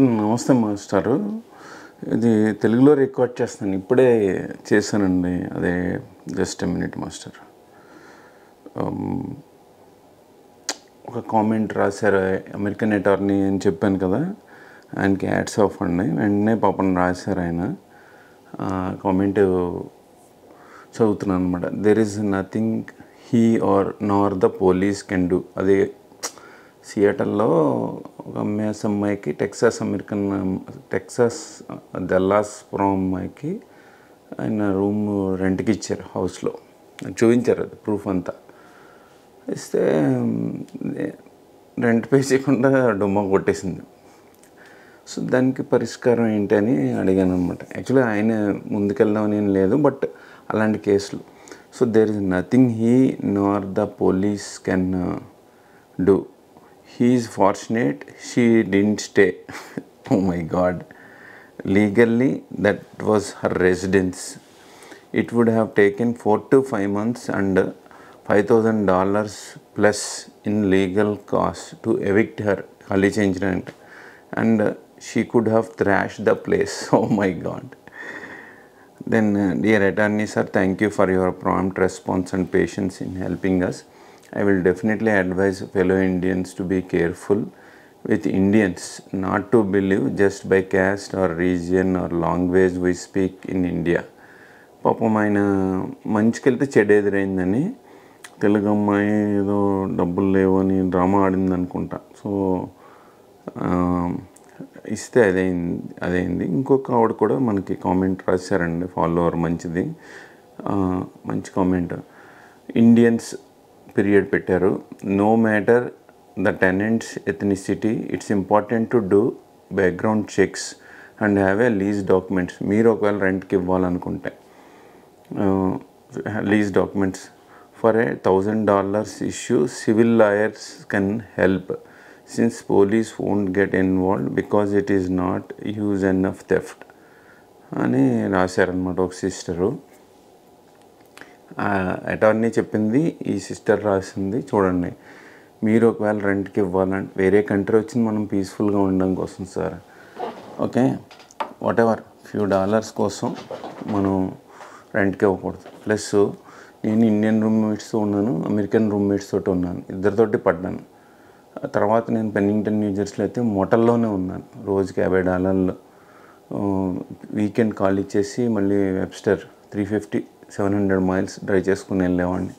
నమస్తే మాస్టారు. ఇది తెలుగులో రికార్డ్ చేస్తాను. ఇప్పుడే చేశానండి. అదే జస్ట్ ఎ మినిట్ మాస్టర్. ఒక కామెంట్ రాశారు, అమెరికన్ అటార్నీ అని చెప్పాను కదా, ఆయనకి హ్యాట్స్ ఆఫ్ అండి. వెంటనే పాపం రాశారు ఆయన. కామెంట్ చదువుతున్నాను అనమాట. There is nothing he or Nar the police can do. అది సియాటల్లో ఒక అమ్మాయికి టెక్సాస్ దల్లాస్పురం అమ్మాయికి ఆయన రూమ్ రెంట్కి ఇచ్చారు హౌస్లో. చూపించారు అది ప్రూఫ్ అంతా. ఇస్తే రెంట్ పే చేయకుండా డుమ్మా కొట్టేసింది. సో దానికి పరిష్కారం ఏంటి అని అడిగాను అనమాట. యాక్చువల్లీ ఆయన ముందుకెళ్దామని ఏం లేదు, బట్ అలాంటి కేసులు. So there is nothing he nor the police can do. He is fortunate she didn't stay. Oh my God. Legally, that was her residence. It would have taken 4 to 5 months and $5,000 plus in legal costs to evict her. Khali change rent. And she could have thrashed the place. Oh my God. Then, dear attorney sir, thank you for your prompt response and patience in helping us. I will definitely advise fellow Indians to be careful with Indians, not to believe just by caste or region or language we speak in India. పాపం ఆయన మంచికి వెళ్తే చెడు ఎదురైందని తెలుగు అమ్మాయి ఏదో డబ్బులు లేవని drama ఆడింది అనుకుంటా. సో ఇస్తే అదైంది. ఇంకొక ఆవిడ కూడా మనకి కామెంట్ రాశారండి, ఫాలోవర్. మంచి కామెంట్. ఇండియన్స్ పీరియడ్ పెట్టారు. No matter the tenants ethnicity, it's important to do background checks and have a lease documents. మీరు ఒకవేళ రెంట్కి ఇవ్వాలనుకుంటే lease documents for $1,000 issue. Civil lawyers can help since police won't get involved because it is not huge enough theft అని రాశారనమాట ఒక sister. Attorney చెప్పింది, ఈ sister రాసింది. చూడండి, మీరు ఒకవేళ రెంట్కి ఇవ్వాలంటే వేరే కంట్రీ వచ్చింది మనం పీస్ఫుల్గా ఉండడం కోసం sir. Okay, what ever few dollars కోసం మనం రెంట్కి ఇవ్వకూడదు. ప్లస్ నేను ఇండియన్ రూమ్మేట్స్తో ఉన్నాను, అమెరికన్ రూమ్మేట్స్ తోటి ఉన్నాను, ఇద్దరితోటి పడ్డాను. తర్వాత నేను పెన్నింగ్టన్ న్యూజెర్సీలో అయితే మోటల్లోనే ఉన్నాను. రోజుకి $50 వీకెండ్ కాల్ ఇచ్చేసి మళ్ళీ వెబ్స్టర్ 350-700 మైల్స్ డ్రైవ్ చేసుకుని వెళ్ళేవాడిని.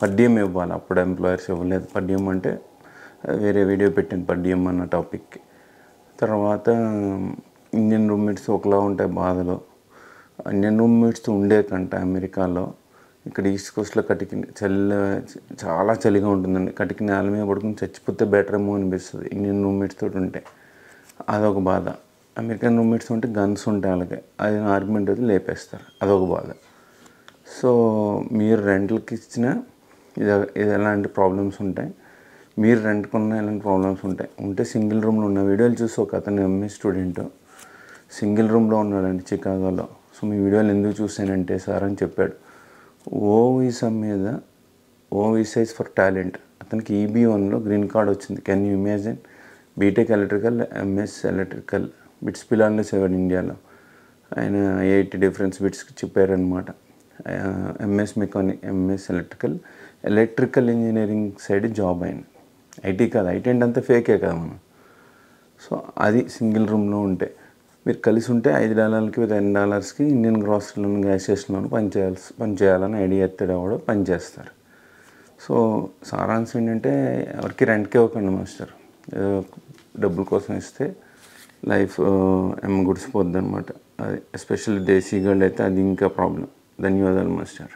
పడ్డియం ఇవ్వాలి, అప్పుడు ఎంప్లాయర్స్ ఇవ్వలేదు. పడ్డియం అంటే వేరే వీడియో పెట్టాను, పడ్డియం అన్న టాపిక్కి. తర్వాత ఇండియన్ రూమ్మేట్స్ ఒకలా ఉంటాయి బాధలు. ఇండియన్ రూమ్మేట్స్తో ఉండే కంటే అమెరికాలో ఇక్కడ ఈస్ట్ కోస్ట్లో చాలా చలిగా ఉంటుందండి. కటికి నేల మీద పడుకుని చచ్చిపోతే బెటర్ ఏమో అనిపిస్తుంది ఇండియన్ రూమ్మేట్స్ తోటి ఉంటే. అదొక బాధ. అమెరికన్ రూమ్మేట్స్ ఉంటే గన్స్ ఉంటాయి వాళ్ళకి, అది ఆర్గ్యుమెంట్ అయితే లేపేస్తారు, అదొక బాధ. సో మీరు రెంట్లకి ఇచ్చిన ఇది ఎలాంటి ప్రాబ్లమ్స్ ఉంటాయి, మీరు రెంట్కున్న ఎలాంటి ప్రాబ్లమ్స్ ఉంటే సింగిల్ రూమ్లో ఉన్న వీడియోలు చూసి ఒక అతను ఎంఏ స్టూడెంట్ సింగిల్ రూమ్లో ఉన్నాడండి చికాగోలో. సో మీ వీడియోలు ఎందుకు చూసానంటే సార్ అని చెప్పాడు. O visa is for talent. అతనికి EB1లో గ్రీన్ కార్డ్ వచ్చింది. Can you imagine? BTech electrical, MS electrical, BITS పిలాన్లో చదివాడు ఇండియాలో. ఆయన IIT డిఫరెన్స్ బిట్స్కి చెప్పారనమాట. MS mechanic, MS electrical engineering side job అయింది. ఐటీ కాదు, ఐటీ అంటే అంతా ఫేకే కదా మనం. సో అది సింగిల్ రూమ్లో ఉంటే మీరు కలిసి ఉంటే $5కి $10కి ఇండియన్ గ్రాసరీలోను, గ్యాస్ స్టేషన్లోను పనిచేయాలని ఐడియా ఎత్తాడు ఎవడో పనిచేస్తారు. సో సారాంశం ఏంటంటే ఎవరికి రెంట్కే ఇవ్వకండి మాస్టర్. ఏదో డబ్బుల కోసం ఇస్తే లైఫ్ గుడిసిపోద్ది అనమాట. అది ఎస్పెషల్లీ దేశీ గళ్ళు అయితే అది ఇంకా ప్రాబ్లం. ధన్యవాదాలు మాస్టర్.